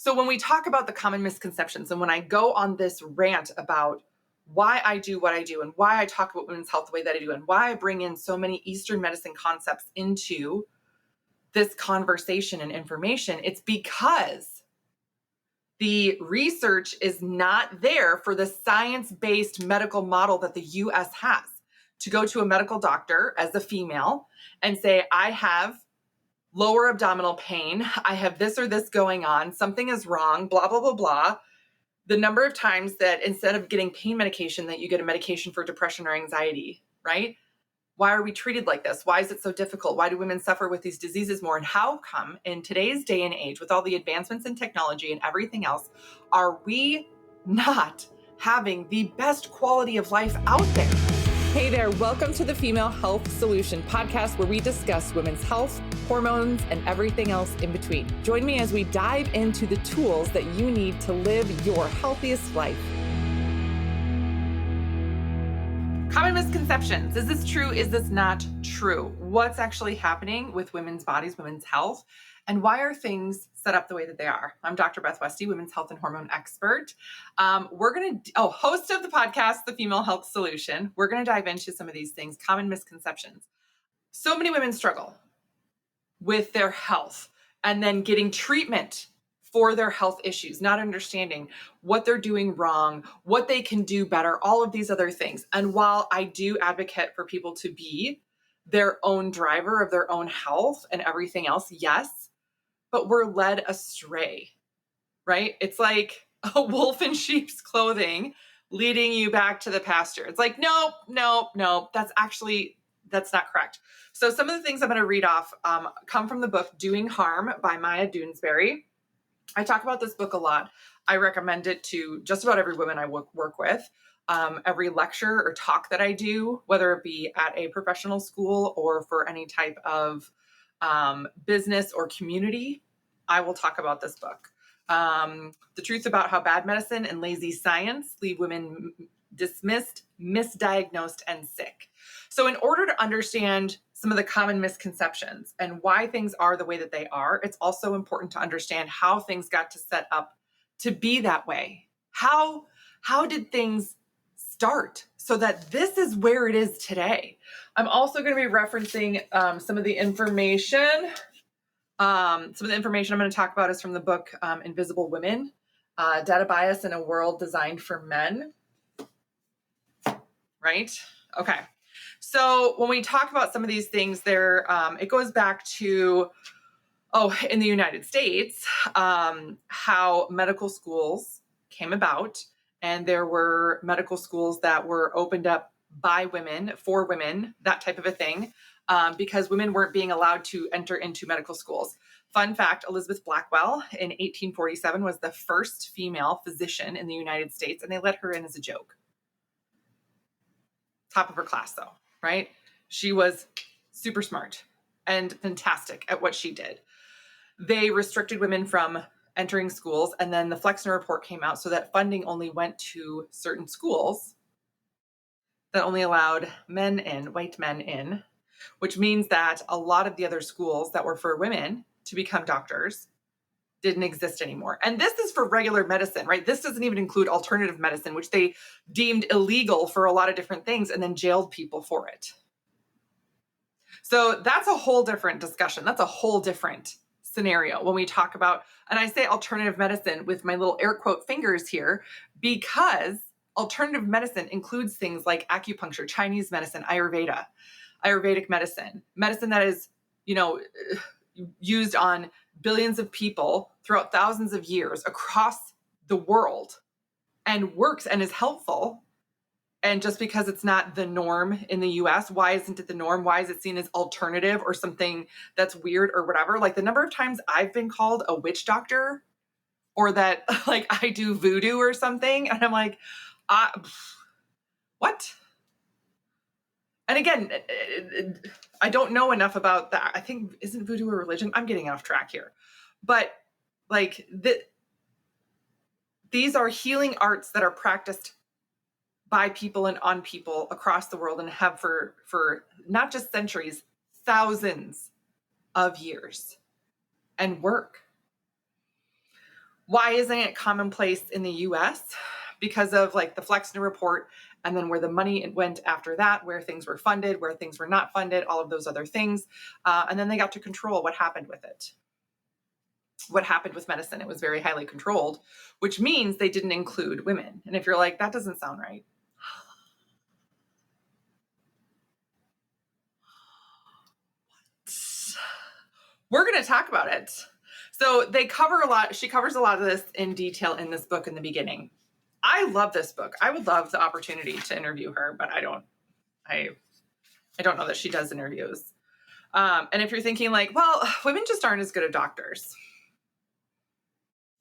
So when we talk about the common misconceptions, and when I go on this rant about why I do what I do and why I talk about women's health the way that I do and why I bring in so many Eastern medicine concepts into this conversation and information, it's because the research is not there for the science-based medical model that the US has to go to a medical doctor as a female and say, I have lower abdominal pain, I have this or this going on, something is wrong, blah, blah, blah, blah. The number of times that instead of getting pain medication, that you get a medication for depression or anxiety, right? Why are we treated like this? Why is it so difficult? Why do women suffer with these diseases more? And how come in today's day and age, with all the advancements in technology and everything else, are we not having the best quality of life out there? Hey there, welcome to the Female Health Solution podcast, where we discuss women's health, hormones, and everything else in between. Join me as we dive into the tools that you need to live your healthiest life. Common misconceptions. Is this true? Is this not true? What's actually happening with women's bodies, women's health, and why are things set up the way that they are? I'm Dr. Beth Westie, Women's Health and Hormone Expert. Host of the podcast, The Female Health Solution. We're going to dive into some of these things, common misconceptions. So many women struggle with their health and then getting treatment for their health issues, not understanding what they're doing wrong, what they can do better, all of these other things. And while I do advocate for people to be their own driver of their own health and everything else, yes, but we're led astray, right? It's like a wolf in sheep's clothing leading you back to the pasture. It's like, no, that's not correct. So some of the things I'm going to read off come from the book Doing Harm by Maya Doonesbury. I talk about this book a lot. I recommend it to just about every woman I work with. Every lecture or talk that I do, whether it be at a professional school or for any type of business or community, I will talk about this book. The truth about how bad medicine and lazy science leave women dismissed, misdiagnosed, and sick. So in order to understand some of the common misconceptions and why things are the way that they are, it's also important to understand how things got to set up to be that way. How did things start so that this is where it is today? I'm also going to be referencing some of the information. Some of the information I'm going to talk about is from the book Invisible Women, Data Bias in a World Designed for Men. Right? Okay. So when we talk about some of these things there, it goes back to, in the United States, how medical schools came about. And there were medical schools that were opened up by women, for women, that type of a thing, because women weren't being allowed to enter into medical schools. Fun fact, Elizabeth Blackwell in 1847 was the first female physician in the United States, and they let her in as a joke. Top of her class, though, right? She was super smart and fantastic at what she did. They restricted women from entering schools, and then the Flexner Report came out so that funding only went to certain schools that only allowed men in, white men in, which means that a lot of the other schools that were for women to become doctors didn't exist anymore. And this is for regular medicine, right? This doesn't even include alternative medicine, which they deemed illegal for a lot of different things and then jailed people for it. So that's a whole different discussion. That's a whole different scenario when we talk about, and I say alternative medicine with my little air quote fingers here, because alternative medicine includes things like acupuncture, Chinese medicine, Ayurvedic medicine that is, used on billions of people throughout thousands of years across the world and works and is helpful. And just because it's not the norm in the US, why isn't it the norm? Why is it seen as alternative or something that's weird or whatever? Like the number of times I've been called a witch doctor or that like I do voodoo or something. And I'm like, what? And again, I don't know enough about that. I think, isn't voodoo a religion? I'm getting off track here. But like these are healing arts that are practiced by people and on people across the world and have for not just centuries, thousands of years and work. Why isn't it commonplace in the US? Because of like the Flexner report, and then where the money went after that, where things were funded, where things were not funded, all of those other things. And then they got to control what happened with it. What happened with medicine? It was very highly controlled, which means they didn't include women. And if you're like, that doesn't sound right. We're going to talk about it. So they cover a lot. She covers a lot of this in detail in this book in the beginning. I love this book. I would love the opportunity to interview her, but I don't know that she does interviews. And if you're thinking like, well, women just aren't as good at doctors.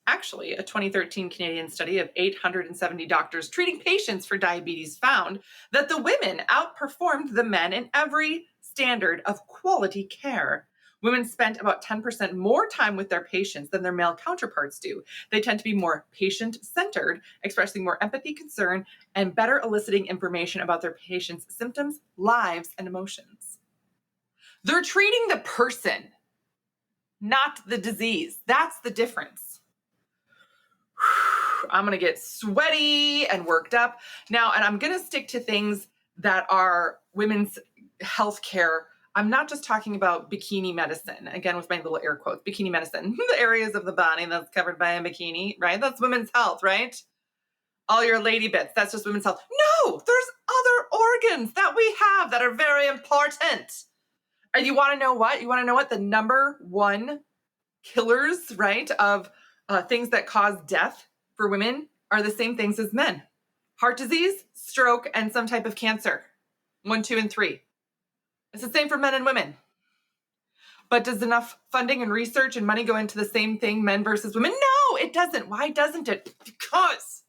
Actually, a 2013 Canadian study of 870 doctors treating patients for diabetes found that the women outperformed the men in every standard of quality care. Women spent about 10% more time with their patients than their male counterparts do. They tend to be more patient-centered, expressing more empathy, concern, and better eliciting information about their patients' symptoms, lives, and emotions. They're treating the person, not the disease. That's the difference. I'm going to get sweaty and worked up now, and I'm going to stick to things that are women's healthcare. I'm not just talking about bikini medicine, again, with my little air quotes, bikini medicine, the areas of the body that's covered by a bikini, right? That's women's health, right? All your lady bits, that's just women's health. No, there's other organs that we have that are very important. And you want to know what? You want to know what the number one killers, right, of things that cause death for women are the same things as men: heart disease, stroke, and some type of cancer. 1, 2, and 3. It's the same for men and women. But does enough funding and research and money go into the same thing, men versus women? No, it doesn't. Why doesn't it? Because,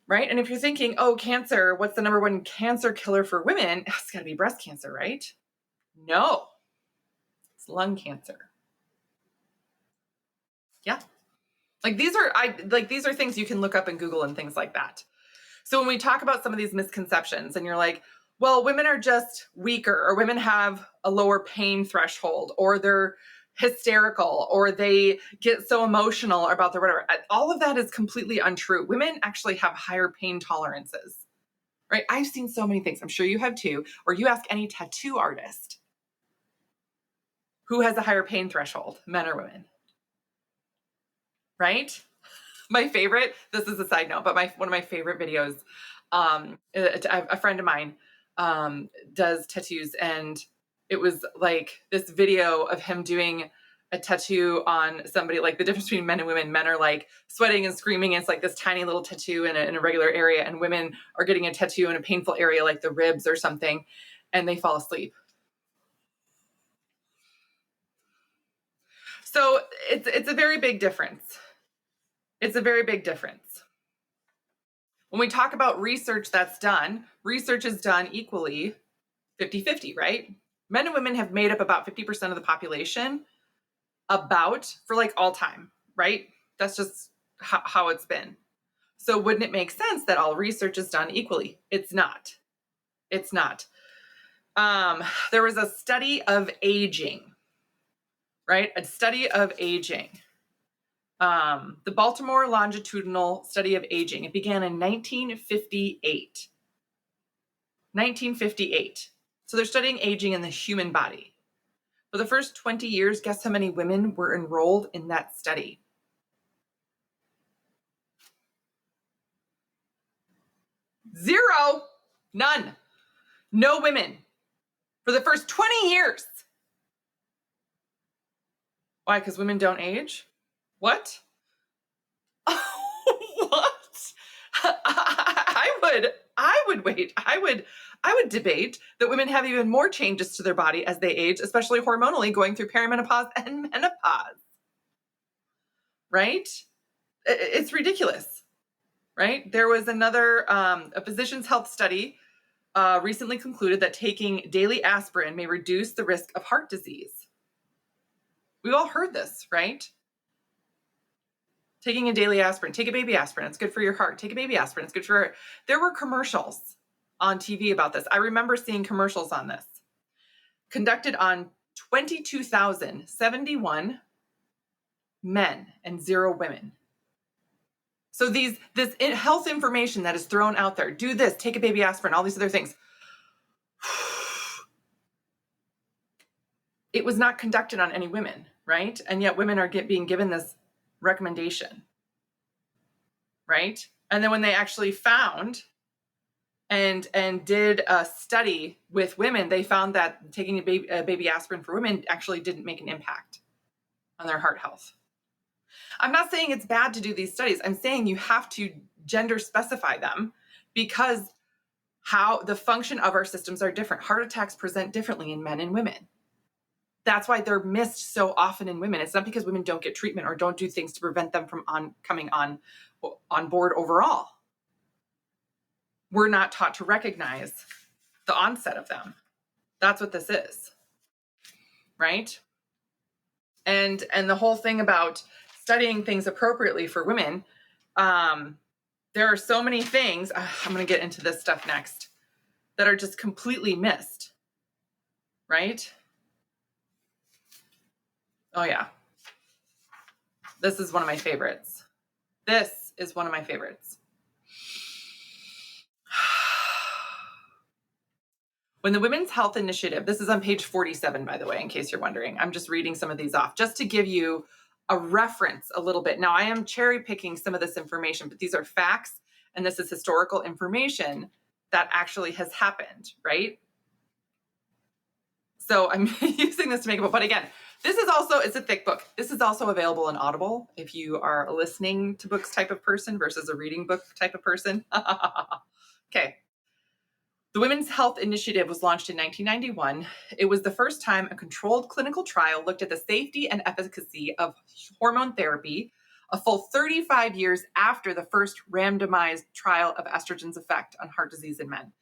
right? And if you're thinking, oh, cancer, what's the number one cancer killer for women? It's got to be breast cancer, right? No, it's lung cancer. Yeah. These are things you can look up in Google and things like that. So when we talk about some of these misconceptions and you're like, well, women are just weaker, or women have a lower pain threshold, or they're hysterical, or they get so emotional about their whatever. All of that is completely untrue. Women actually have higher pain tolerances, right? I've seen so many things. I'm sure you have too. Or you ask any tattoo artist who has a higher pain threshold, men or women, right? My favorite, this is a side note, but one of my favorite videos, a friend of mine does tattoos, and it was like this video of him doing a tattoo on somebody, like the difference between men and women. Men are like sweating and screaming, and it's like this tiny little tattoo in a regular area, and women are getting a tattoo in a painful area like the ribs or something, and they fall asleep. So it's a very big difference. It's a very big difference. When we talk about research that's done, research is done equally 50-50, right? Men and women have made up about 50% of the population for like all time, right? That's just how it's been. So wouldn't it make sense that all research is done equally? It's not. It's not. There was a study of aging, right? A study of aging. The Baltimore Longitudinal Study of Aging. It began in 1958. 1958. So they're studying aging in the human body. For the first 20 years, guess how many women were enrolled in that study? 0. None. No women. For the first 20 years. Why? Because women don't age? What? What? I would debate that women have even more changes to their body as they age, especially hormonally, going through perimenopause and menopause. Right? It's ridiculous. Right? There was a physician's health study recently concluded that taking daily aspirin may reduce the risk of heart disease. We've all heard this, right? Taking a daily aspirin, take a baby aspirin, it's good for your heart. Take a baby aspirin, it's good for your heart. There were commercials on TV about this. I remember seeing commercials on this. Conducted on 22,071 men and 0 women. So this health information that is thrown out there, do this, take a baby aspirin, all these other things. It was not conducted on any women, right? And yet women are being given this recommendation, right? And then when they actually found and did a study with women, they found that taking a baby aspirin for women actually didn't make an impact on their heart health. I'm not saying it's bad to do these studies. I'm saying you have to gender specify them because how the function of our systems are different. Heart attacks present differently in men and women. That's why they're missed so often in women. It's not because women don't get treatment or don't do things to prevent them from coming on board overall. We're not taught to recognize the onset of them. That's what this is, right? And the whole thing about studying things appropriately for women, there are so many things, I'm going to get into this stuff next, that are just completely missed, right? Oh yeah. This is one of my favorites. This is one of my favorites. When the Women's Health Initiative, this is on page 47, by the way, in case you're wondering. I'm just reading some of these off just to give you a reference a little bit. Now, I am cherry picking some of this information, but these are facts, and this is historical information that actually has happened, right? So I'm using this to make a book. But again, this is also, it's a thick book. This is also available in Audible if you are a listening to books type of person versus a reading book type of person. Okay. The Women's Health Initiative was launched in 1991. It was the first time a controlled clinical trial looked at the safety and efficacy of hormone therapy, a full 35 years after the first randomized trial of estrogen's effect on heart disease in men.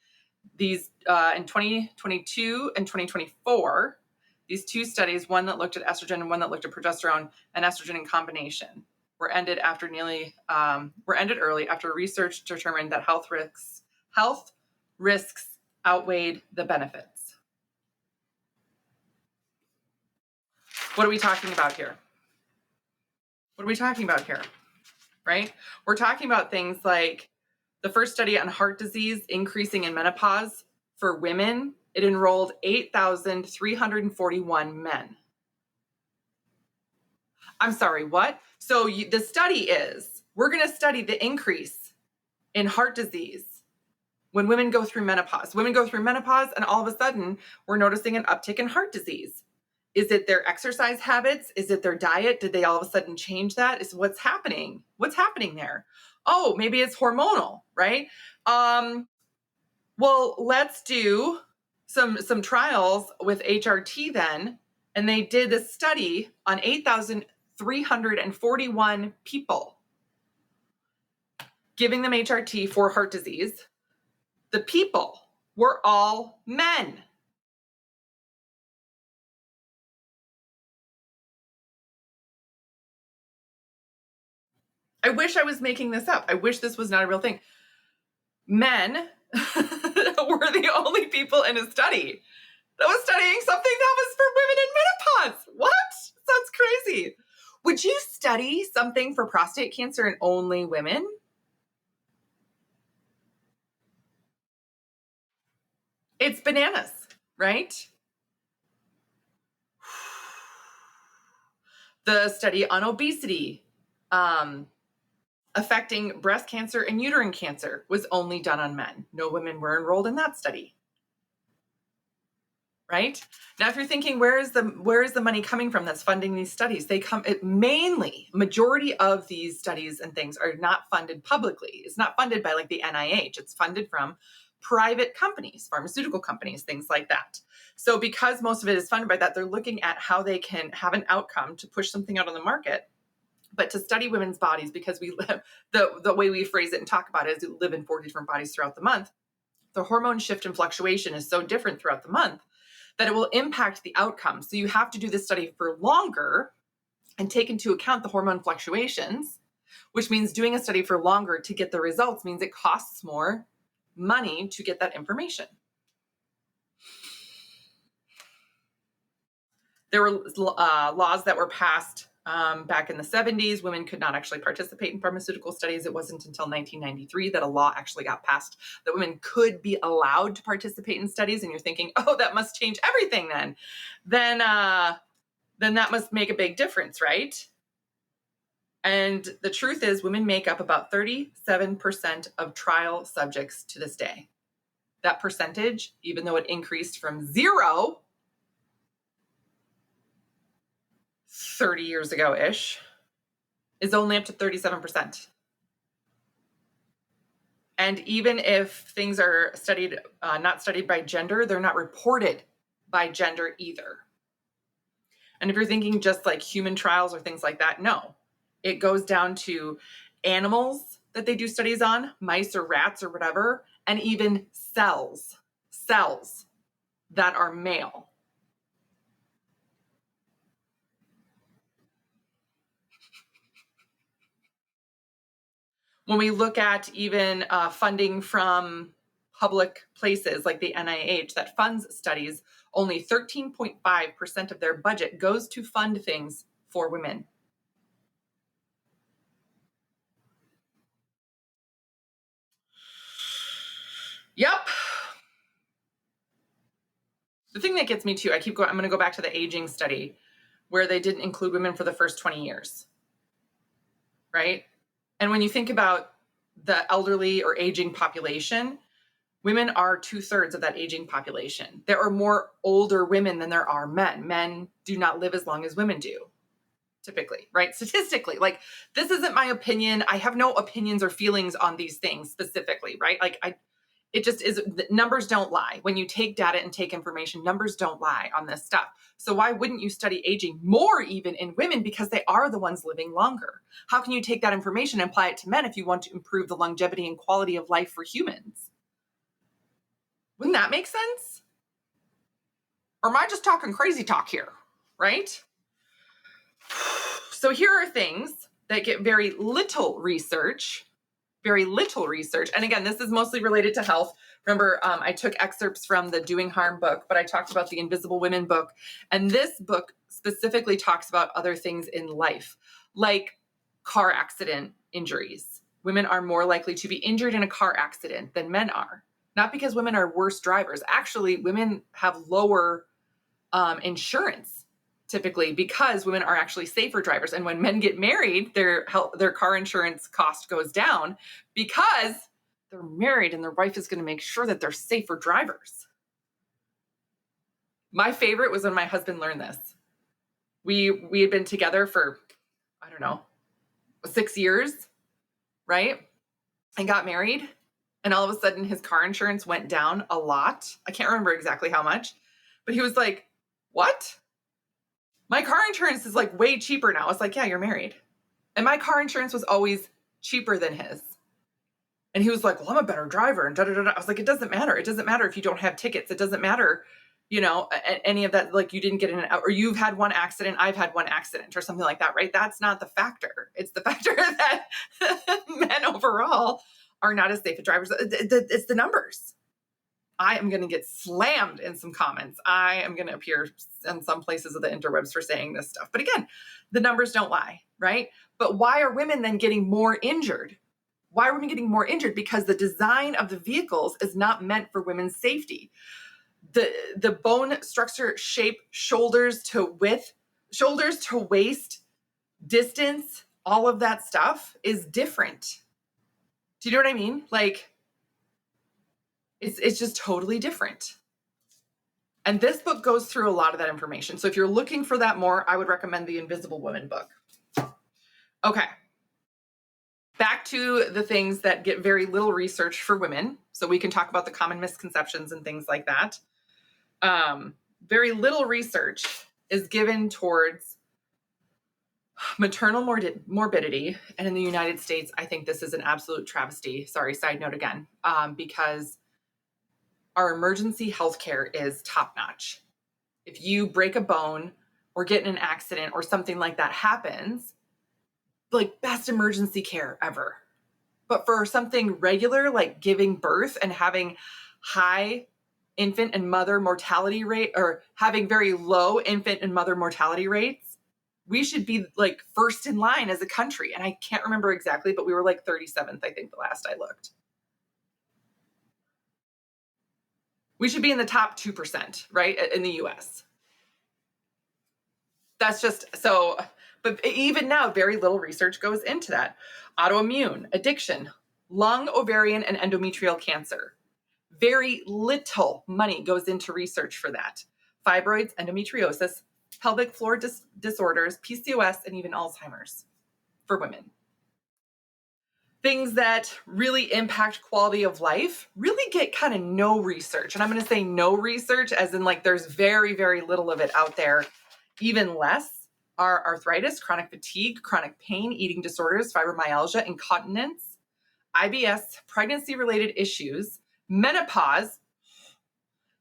These in 2022 and 2024, these 2 studies, one that looked at estrogen and one that looked at progesterone and estrogen in combination, were ended early after research determined that health risks outweighed the benefits. What are we talking about here? Right? We're talking about things like the first study on heart disease increasing in menopause for women. It enrolled 8,341 men. I'm sorry, what? So the study is, we're going to study the increase in heart disease when women go through menopause. Women go through menopause and all of a sudden we're noticing an uptick in heart disease. Is it their exercise habits? Is it their diet? Did they all of a sudden change that? Is what's happening? What's happening there? Oh, maybe it's hormonal, right? Well, let's do some trials with HRT then. And they did this study on 8,341 people, giving them HRT for heart disease. The people were all men. I wish I was making this up. I wish this was not a real thing. Men were the only people in a study that was studying something that was for women in menopause. What? Sounds crazy. Would you study something for prostate cancer in only women? It's bananas, right? The study on obesity affecting breast cancer and uterine cancer was only done on men. No women were enrolled in that study. Right? Now, if you're thinking, where is the money coming from that's funding these studies? Majority of these studies and things are not funded publicly. It's not funded by like the NIH. It's funded from private companies, pharmaceutical companies, things like that. So because most of it is funded by that, they're looking at how they can have an outcome to push something out on the market. But to study women's bodies, because we live, the way we phrase it and talk about it is we live in 40 different bodies throughout the month. The hormone shift and fluctuation is so different throughout the month that it will impact the outcome. So you have to do this study for longer and take into account the hormone fluctuations, which means doing a study for longer to get the results means it costs more money to get that information. There were laws that were passed Back in the 70s, women could not actually participate in pharmaceutical studies. It wasn't until 1993 that a law actually got passed that women could be allowed to participate in studies. And you're thinking, oh, that must change everything then. Then that must make a big difference, right? And the truth is, women make up about 37% of trial subjects to this day. That percentage, even though it increased from 0 30 years ago-ish, is only up to 37%. And even if things are studied, not studied by gender, they're not reported by gender either. And if you're thinking just like human trials or things like that, no. It goes down to animals that they do studies on, mice or rats or whatever, and even cells that are male. When we look at even funding from public places like the NIH that funds studies, only 13.5% of their budget goes to fund things for women. Yep. The thing that gets me too, I'm going to go back to the aging study where they didn't include women for the first 20 years, right? And when you think about the elderly or aging population, women are 2/3 of that aging population. There are more older women than there are men. Men do not live as long as women do, typically, right? Statistically, like, this isn't my opinion. I have no opinions or feelings on these things specifically, right? It just is, the numbers don't lie. When you take data and take information, numbers don't lie on this stuff. So why wouldn't you study aging more even in women? Because they are the ones living longer. How can you take that information and apply it to men if you want to improve the longevity and quality of life for humans? Wouldn't that make sense? Or am I just talking crazy talk here, right? So here are things that get very little research. And again, this is mostly related to health. Remember, I took excerpts from the Doing Harm book, but I talked about the Invisible Women book. And this book specifically talks about other things in life, like car accident injuries. Women are more likely to be injured in a car accident than men are. Not because women are worse drivers. Actually, women have lower insurance typically because women are actually safer drivers. And when men get married, their car insurance cost goes down because they're married and their wife is going to make sure that they're safer drivers. My favorite was when my husband learned this. We had been together for, I don't know, 6 years, right? And got married. And all of a sudden his car insurance went down a lot. I can't remember exactly how much, but he was like, what? My car insurance is like way cheaper now. It's like, yeah, you're married. And my car insurance was always cheaper than his. And he was like, well, I'm a better driver. And da da da. I was like, it doesn't matter. It doesn't matter if you don't have tickets. It doesn't matter, any of that. Like, you didn't get in or you've had one accident. I've had one accident or something like that, right? That's not the factor. It's the factor that men overall are not as safe as drivers. It's the numbers. I am going to get slammed in some comments. I am going to appear in some places of the interwebs for saying this stuff. But again, the numbers don't lie, right? But why are women then getting more injured? Why are women getting more injured? Because the design of the vehicles is not meant for women's safety. The bone structure, shape, shoulders to waist, distance, all of that stuff is different. Do you know what I mean? Like, it's just totally different. And this book goes through a lot of that information. So if you're looking for that more, I would recommend the Invisible Women book. Okay. Back to the things that get very little research for women. So we can talk about the common misconceptions and things like that. Very little research is given towards maternal morbidity. And in the United States, I think this is an absolute travesty. Sorry, side note again, because our emergency healthcare is top notch. If you break a bone or get in an accident or something like that happens, like, best emergency care ever. But for something regular, like giving birth and having high infant and mother mortality rate, or having very low infant and mother mortality rates, we should be like first in line as a country. And I can't remember exactly, but we were like 37th, I think, the last I looked. We should be in the top 2%, right, in the US. That's just so, but even now, very little research goes into that. Autoimmune, addiction, lung, ovarian, and endometrial cancer. Very little money goes into research for that. Fibroids, endometriosis, pelvic floor disorders, PCOS, and even Alzheimer's for women. Things that really impact quality of life really get kind of no research. And I'm going to say no research as in like there's very, very little of it out there. Even less are arthritis, chronic fatigue, chronic pain, eating disorders, fibromyalgia, incontinence, IBS, pregnancy-related issues, menopause,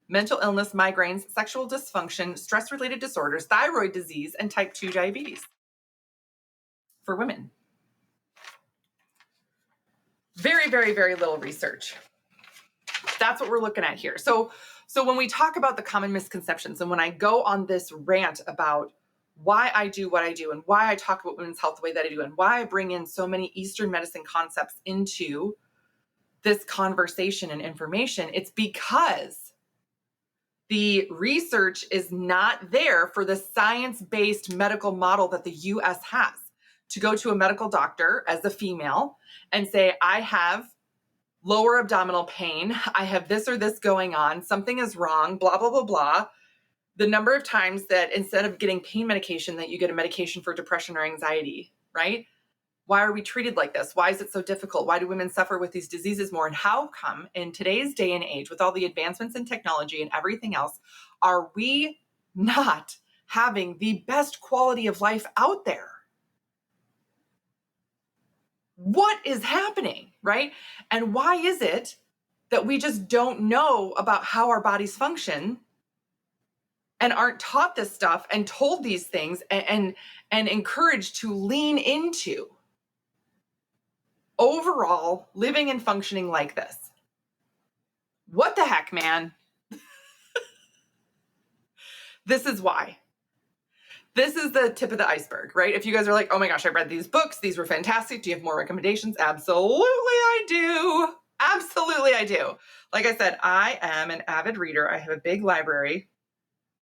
mental illness, migraines, sexual dysfunction, stress-related disorders, thyroid disease, and type 2 diabetes for women. Very, very, very little research. That's what we're looking at here. So when we talk about the common misconceptions, and when I go on this rant about why I do what I do and why I talk about women's health the way that I do and why I bring in so many Eastern medicine concepts into this conversation and information, it's because the research is not there for the science-based medical model that the US has. To go to a medical doctor as a female and say, I have lower abdominal pain, I have this or this going on, something is wrong, blah, blah, blah, blah. The number of times that instead of getting pain medication, that you get a medication for depression or anxiety, right? Why are we treated like this? Why is it so difficult? Why do women suffer with these diseases more? And how come in today's day and age, with all the advancements in technology and everything else, are we not having the best quality of life out there? What is happening, right? And why is it that we just don't know about how our bodies function and aren't taught this stuff and told these things and encouraged to lean into overall living and functioning like this? What the heck, man? This is why. This is the tip of the iceberg, right? If you guys are like, oh my gosh, I read these books, these were fantastic. Do you have more recommendations? Absolutely, I do. Absolutely, I do. Like I said, I am an avid reader. I have a big library,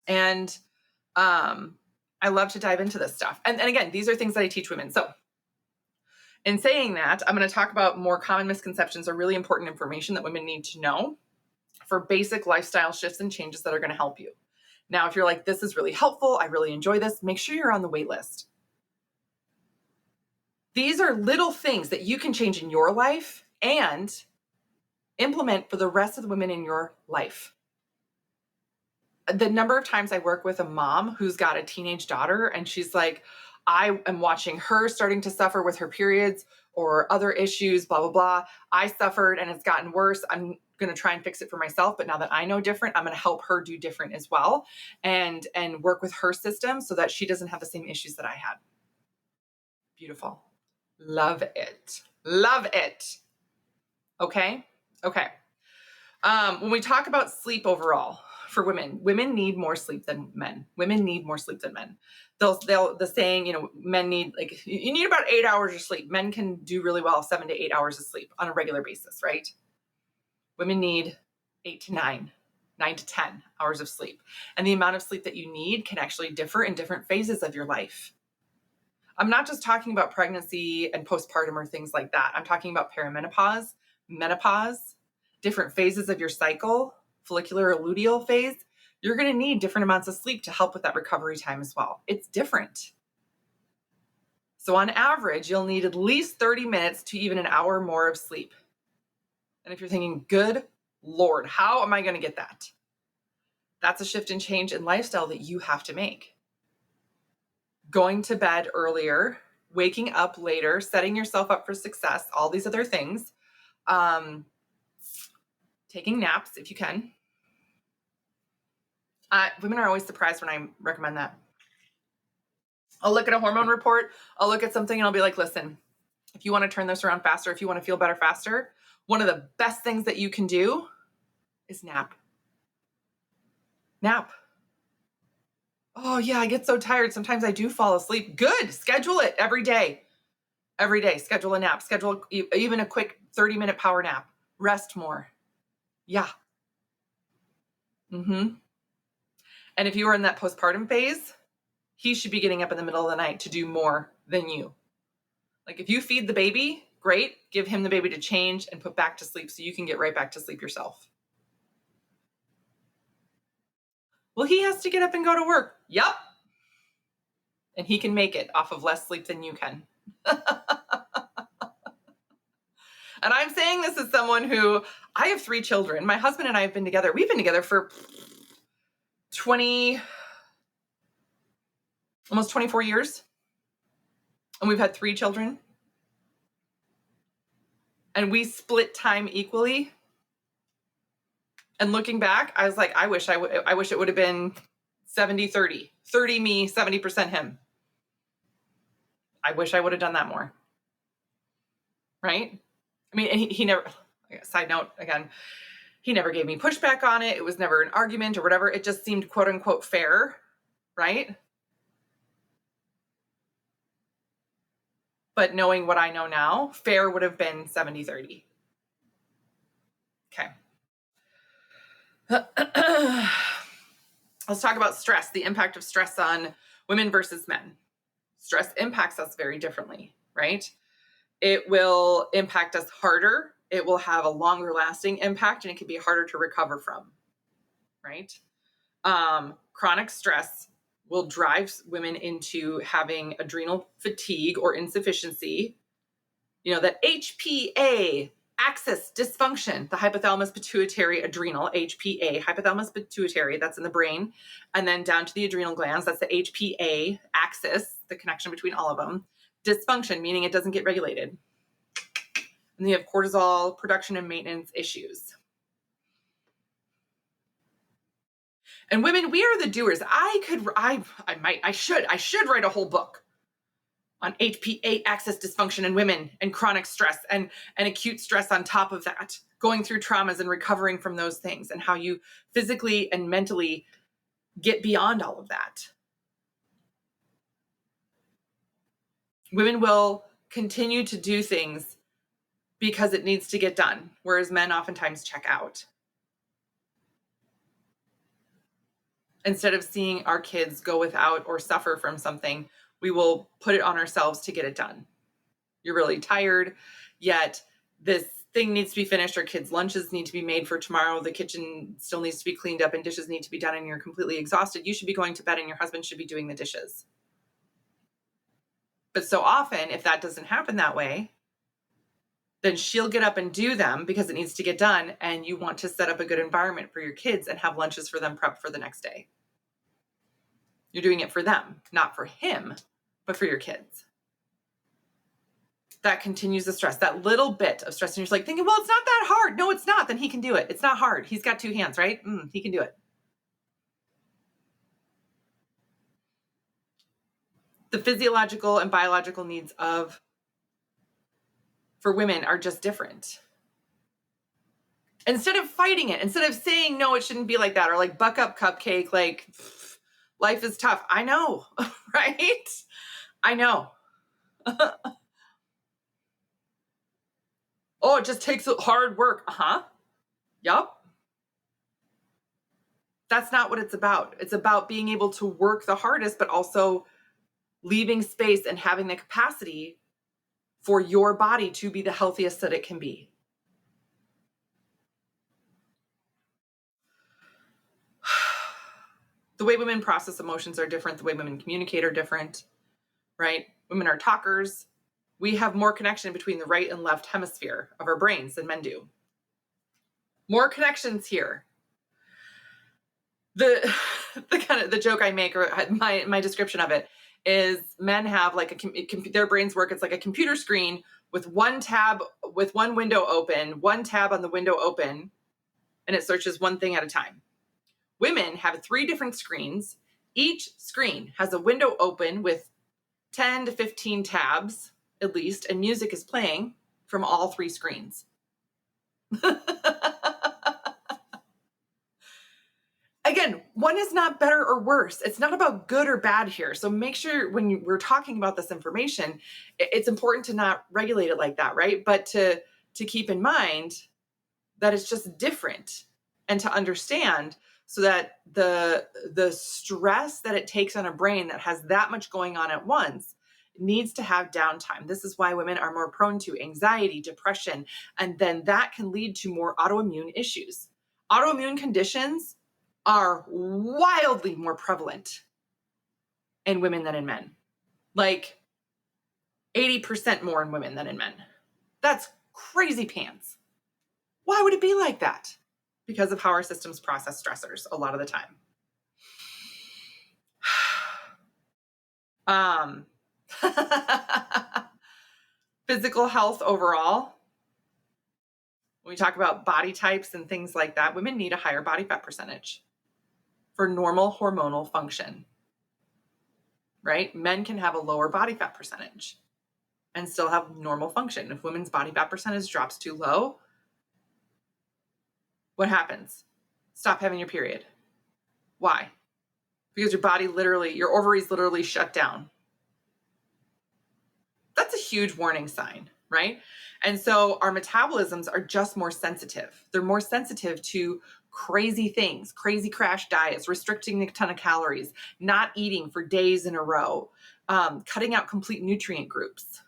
and I love to dive into this stuff. And again, these are things that I teach women. So in saying that, I'm going to talk about more common misconceptions or really important information that women need to know for basic lifestyle shifts and changes that are going to help you. Now, if you're like, this is really helpful, I really enjoy this, make sure you're on the wait list. These are little things that you can change in your life and implement for the rest of the women in your life. The number of times I work with a mom who's got a teenage daughter and she's like, I am watching her starting to suffer with her periods or other issues, blah, blah, blah. I suffered and it's gotten worse. I'm going to try and fix it for myself. But now that I know different, I'm going to help her do different as well and work with her system so that she doesn't have the same issues that I had. Beautiful. Love it. Love it. Okay. Okay. When we talk about sleep overall for women, women need more sleep than men. Women need more sleep than men. The saying, you know, men need, like, you need about 8 hours of sleep. Men can do really well 7 to 8 hours of sleep on a regular basis, right? Women need 8 to 9, 9 to 10 hours of sleep. And the amount of sleep that you need can actually differ in different phases of your life. I'm not just talking about pregnancy and postpartum or things like that. I'm talking about perimenopause, menopause, different phases of your cycle, follicular or luteal phase. You're going to need different amounts of sleep to help with that recovery time as well. It's different. So on average, you'll need at least 30 minutes to even an hour more of sleep. And if you're thinking, good Lord, how am I going to get that? That's a shift and change in lifestyle that you have to make. Going to bed earlier, waking up later, setting yourself up for success, all these other things. Taking naps if you can. Women are always surprised when I recommend that. I'll look at a hormone report, I'll look at something and I'll be like, listen, if you want to turn this around faster, if you want to feel better faster, one of the best things that you can do is nap. Nap. Oh yeah, I get so tired. Sometimes I do fall asleep. Good. Schedule it every day. Every day. Schedule a nap. Schedule even a quick 30-minute power nap. Rest more. Yeah. Mm-hmm. And if you are in that postpartum phase, he should be getting up in the middle of the night to do more than you. Like if you feed the baby, great. Give him the baby to change and put back to sleep so you can get right back to sleep yourself. Well, he has to get up and go to work. Yep. And he can make it off of less sleep than you can. And I'm saying this as someone who, I have 3 children. My husband and I have been together. We've been together for almost 24 years. And we've had 3 children. And we split time equally. And looking back, I was like, I wish it would have been 70-30. 30 me, 70% him. I wish I would have done that more. Right? I mean, and he never, side note again, he never gave me pushback on it. It was never an argument or whatever. It just seemed quote unquote fair. Right? But knowing what I know now, fair would have been 70-30. Okay. Let's talk about stress, the impact of stress on women versus men. Stress impacts us very differently, right? It will impact us harder. It will have a longer lasting impact and it can be harder to recover from, right? Chronic stress will drive women into having adrenal fatigue or insufficiency. You know, that HPA, axis dysfunction, the hypothalamus pituitary adrenal, HPA, hypothalamus pituitary, that's in the brain, and then down to the adrenal glands, that's the HPA axis, the connection between all of them. Dysfunction, meaning it doesn't get regulated. And you have cortisol production and maintenance issues. And women, we are the doers. I should write a whole book on HPA axis dysfunction in women and chronic stress and acute stress on top of that, going through traumas and recovering from those things and how you physically and mentally get beyond all of that. Women will continue to do things because it needs to get done, whereas men oftentimes check out. Instead of seeing our kids go without or suffer from something, we will put it on ourselves to get it done. You're really tired, yet this thing needs to be finished, or kids' lunches need to be made for tomorrow, the kitchen still needs to be cleaned up and dishes need to be done, and you're completely exhausted. You should be going to bed and your husband should be doing the dishes. But so often, if that doesn't happen that way, then she'll get up and do them because it needs to get done, and you want to set up a good environment for your kids and have lunches for them prepped for the next day. You're doing it for them, not for him, but for your kids. That continues the stress, that little bit of stress. And you're like thinking, well, it's not that hard. No, it's not. Then he can do it. It's not hard. He's got 2 hands, right? He can do it. The physiological and biological needs for women are just different. Instead of fighting it, instead of saying, no, it shouldn't be like that, or like buck up cupcake, like life is tough. I know, right? I know. Oh, it just takes hard work. Yup. That's not what it's about. It's about being able to work the hardest, but also leaving space and having the capacity for your body to be the healthiest that it can be. The way women process emotions are different. The way women communicate are different, right? Women are talkers. We have more connection between the right and left hemisphere of our brains than men do. More connections here. The joke I make, or my description of it, is men have like their brains work. It's like a computer screen with one window open, one tab on the window open, and it searches one thing at a time. Women have 3 different screens. Each screen has a window open with 10 to 15 tabs at least, and music is playing from all 3 screens. Again, one is not better or worse. It's not about good or bad here. So make sure when we're talking about this information, it's important to not regulate it like that, right? But to keep in mind that it's just different, and to understand so that the stress that it takes on a brain that has that much going on at once needs to have downtime. This is why women are more prone to anxiety, depression, and then that can lead to more autoimmune issues. Autoimmune conditions are wildly more prevalent in women than in men. Like 80% more in women than in men. That's crazy pants. Why would it be like that? Because of how our systems process stressors a lot of the time. Physical health overall. When we talk about body types and things like that, women need a higher body fat percentage for normal hormonal function, right? Men can have a lower body fat percentage and still have normal function. If women's body fat percentage drops too low, what happens? Stop having your period. Why? Because your body literally, your ovaries literally shut down. That's a huge warning sign, right? And so our metabolisms are just more sensitive. They're more sensitive to crazy things, crazy crash diets, restricting a ton of calories, not eating for days in a row, cutting out complete nutrient groups.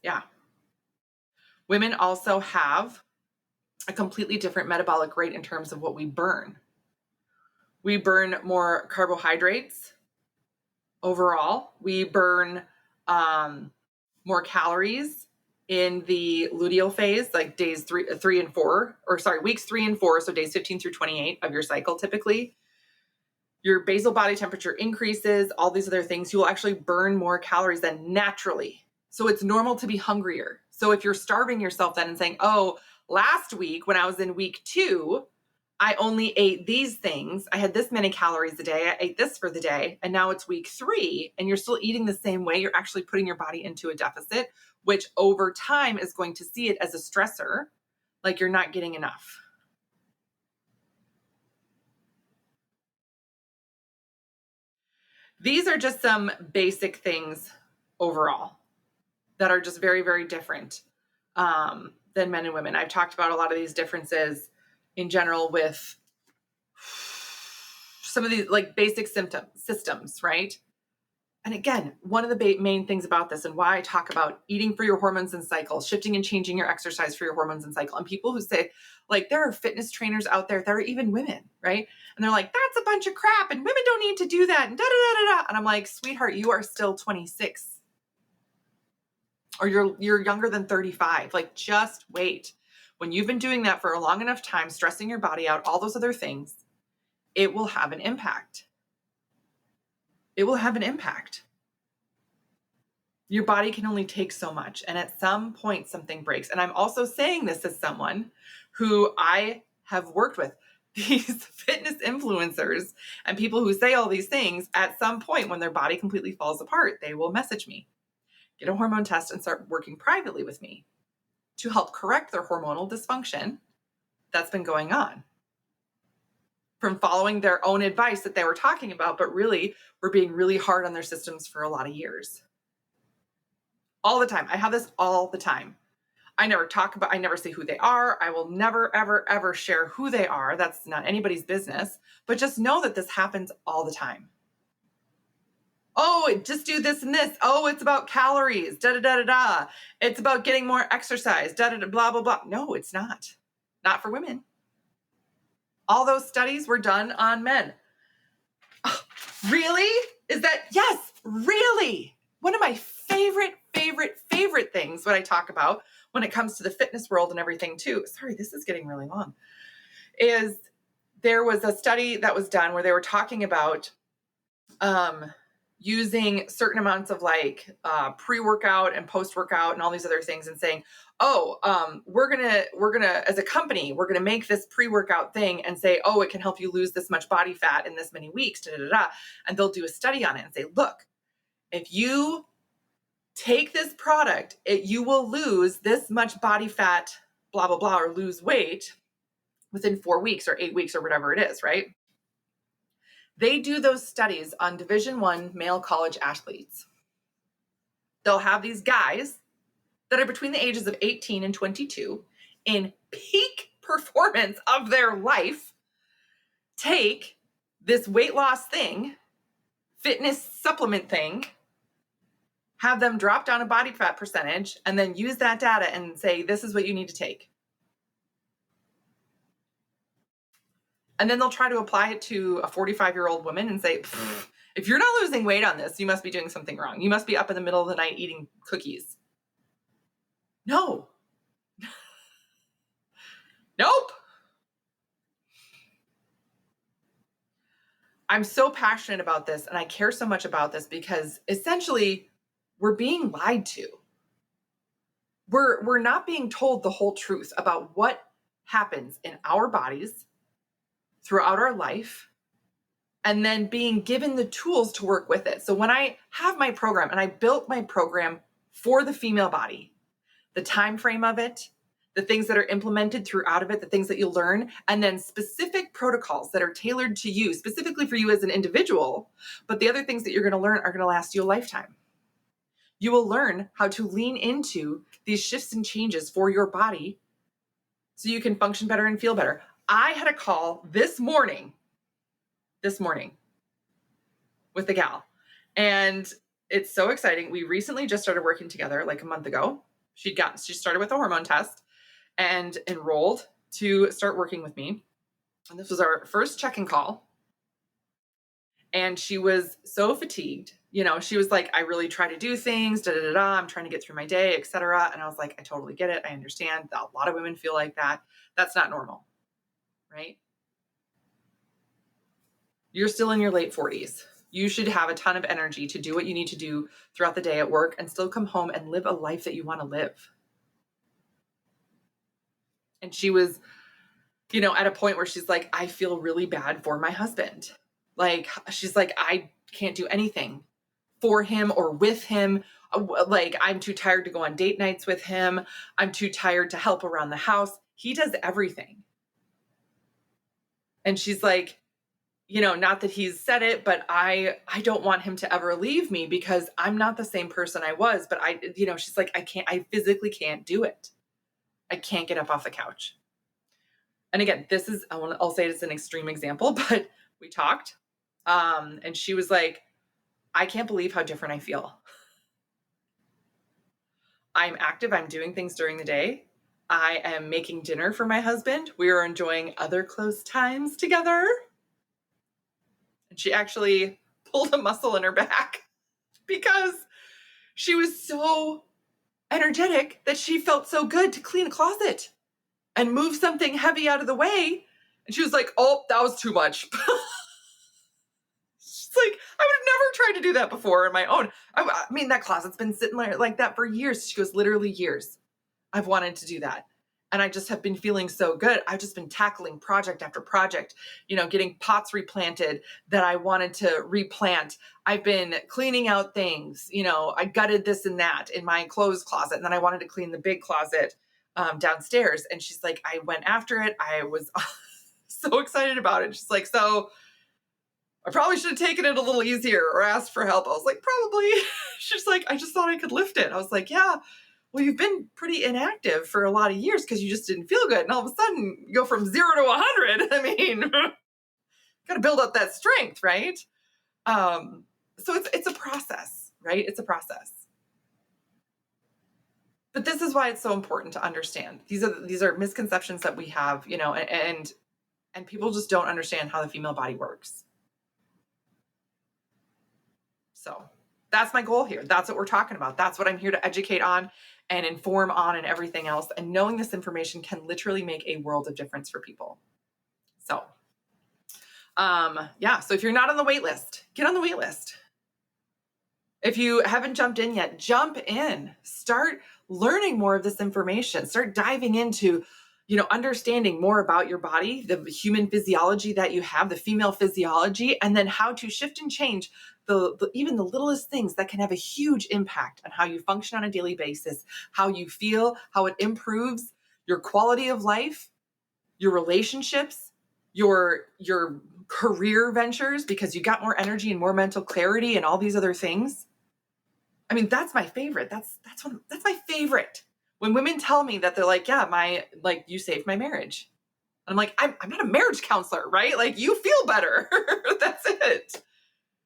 Yeah. Women also have a completely different metabolic rate in terms of what we burn. We burn more carbohydrates overall. We burn more calories in the luteal phase, like days weeks 3 and 4, so days 15 through 28 of your cycle typically. Your basal body temperature increases, all these other things. You will actually burn more calories than naturally. So it's normal to be hungrier. So if you're starving yourself then and saying, oh, last week when I was in week 2, I only ate these things. I had this many calories a day. I ate this for the day. And now it's week 3 and you're still eating the same way. You're actually putting your body into a deficit, which over time is going to see it as a stressor, like you're not getting enough. These are just some basic things overall that are just very, very different than men and women. I've talked about a lot of these differences in general with some of these like basic systems, right? And again, one of the main things about this and why I talk about eating for your hormones and cycle, shifting and changing your exercise for your hormones and cycle. And people who say, like, there are fitness trainers out there that are even women, right? And they're like, that's a bunch of crap and women don't need to do that and da da da da da. And I'm like, sweetheart, you are still 26 or you're younger than 35. Like, just wait. When you've been doing that for a long enough time, stressing your body out, all those other things, it will have an impact. It will have an impact. Your body can only take so much. And at some point, something breaks. And I'm also saying this as someone who I have worked with. These fitness influencers and people who say all these things, at some point when their body completely falls apart, they will message me, get a hormone test, and start working privately with me to help correct their hormonal dysfunction that's been going on from following their own advice that they were talking about, but really were being really hard on their systems for a lot of years. All the time. I have this all the time. I never say who they are. I will never, ever, ever share who they are. That's not anybody's business, but just know that this happens all the time. Oh, just do this and this. Oh, it's about calories, da da da da da. It's about getting more exercise, da da da, blah, blah, blah. No, it's not. Not for women. All those studies were done on men. Oh, really? Yes, really. One of my favorite things when I talk about when it comes to the fitness world and everything too. Sorry, this is getting really long. Is there was a study that was done where they were talking about using certain amounts of like pre-workout and post-workout and all these other things and saying, we're gonna as a company, we're gonna make this pre-workout thing and say, oh, it can help you lose this much body fat in this many weeks, da, da, da, da. And they'll do a study on it and say, look, if you take this product, you will lose this much body fat, blah, blah, blah, or lose weight within 4 weeks or 8 weeks or whatever it is, right? They do those studies on Division I male college athletes. They'll have these guys that are between the ages of 18 and 22 in peak performance of their life take this weight loss thing, fitness supplement thing, have them drop down a body fat percentage, and then use that data and say, this is what you need to take. And then they'll try to apply it to a 45-year-old woman and say, if you're not losing weight on this, you must be doing something wrong. You must be up in the middle of the night eating cookies. No. Nope. I'm so passionate about this and I care so much about this because essentially we're being lied to. We're not being told the whole truth about what happens in our bodies throughout our life and then being given the tools to work with it. So when I have my program, and I built my program for the female body, the time frame of it, the things that are implemented throughout of it, the things that you'll learn, and then specific protocols that are tailored to you, specifically for you as an individual. But the other things that you're going to learn are going to last you a lifetime. You will learn how to lean into these shifts and changes for your body so you can function better and feel better. I had a call this morning with the gal, and it's so exciting. We recently just started working together like a month ago. She started with a hormone test and enrolled to start working with me. And this was our first check-in call. And she was so fatigued. You know, she was like, I really try to do things, I'm trying to get through my day, etc. And I was like, I totally get it. I understand that a lot of women feel like that. That's not normal, right? You're still in your late 40s. You should have a ton of energy to do what you need to do throughout the day at work and still come home and live a life that you want to live. And she was, you know, at a point where she's like, I feel really bad for my husband. Like, she's like, I can't do anything for him or with him. Like, I'm too tired to go on date nights with him. I'm too tired to help around the house. He does everything. And she's like, you know, not that he's said it, but I don't want him to ever leave me because I'm not the same person I was. But she's like, I physically can't do it. I can't get up off the couch. And again, I'll say it's an extreme example, but we talked. And she was like, I can't believe how different I feel. I'm active. I'm doing things during the day. I am making dinner for my husband. We are enjoying other close times together. And she actually pulled a muscle in her back because she was so energetic that she felt so good to clean a closet and move something heavy out of the way. And she was like, oh, that was too much. She's like, I would have never tried to do that before on my own. I mean, that closet's been sitting there like that for years. She goes, literally years. I've wanted to do that. And I just have been feeling so good. I've just been tackling project after project, you know, getting pots replanted that I wanted to replant. I've been cleaning out things, you know, I gutted this and that in my clothes closet. And then I wanted to clean the big closet downstairs. And she's like, I went after it. I was so excited about it. She's like, so I probably should have taken it a little easier or asked for help. I was like, probably. She's like, I just thought I could lift it. I was like, yeah. Well, you've been pretty inactive for a lot of years because you just didn't feel good. And all of a sudden you go from 0 to 100. I mean, got to build up that strength, right? So it's a process, right? It's a process. But this is why it's so important to understand. These are misconceptions that we have, you know, and people just don't understand how the female body works. So that's my goal here. That's what we're talking about. That's what I'm here to educate on and inform on and everything else. And knowing this information can literally make a world of difference for people. So, so if you're not on the wait list, get on the wait list. If you haven't jumped in yet, jump in. Start learning more of this information. Start diving into, you know, understanding more about your body, the human physiology that you have, the female physiology, and then how to shift and change even the littlest things that can have a huge impact on how you function on a daily basis, how you feel, how it improves your quality of life, your relationships, your career ventures, because you got more energy and more mental clarity and all these other things. I mean, that's my favorite. That's my favorite. When women tell me that, they're like, yeah, you saved my marriage. And I'm like, I'm not a marriage counselor, right? Like, you feel better. That's it.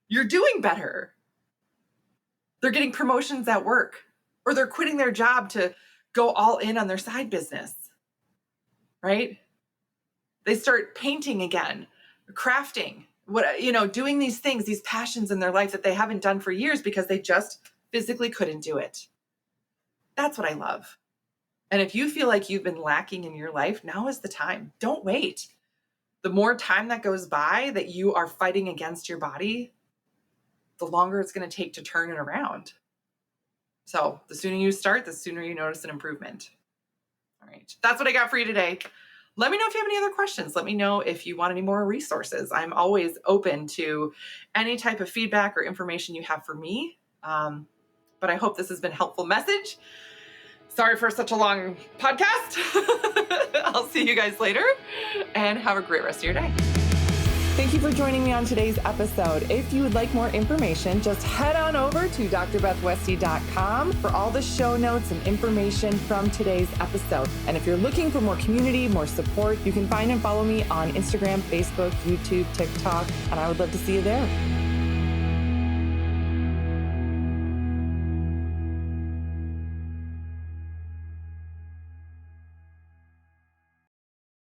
You're doing better. They're getting promotions at work, or they're quitting their job to go all in on their side business, right? They start painting again, crafting, doing these things, these passions in their life that they haven't done for years because they just physically couldn't do it. That's what I love. And if you feel like you've been lacking in your life, now is the time. Don't wait. The more time that goes by that you are fighting against your body, the longer it's going to take to turn it around. So the sooner you start, the sooner you notice an improvement. All right. That's what I got for you today. Let me know if you have any other questions. Let me know if you want any more resources. I'm always open to any type of feedback or information you have for me. But I hope this has been a helpful message. Sorry for such a long podcast. I'll see you guys later, and have a great rest of your day. Thank you for joining me on today's episode. If you would like more information, just head on over to drbethwestie.com for all the show notes and information from today's episode. And if you're looking for more community, more support, you can find and follow me on Instagram, Facebook, YouTube, TikTok, and I would love to see you there.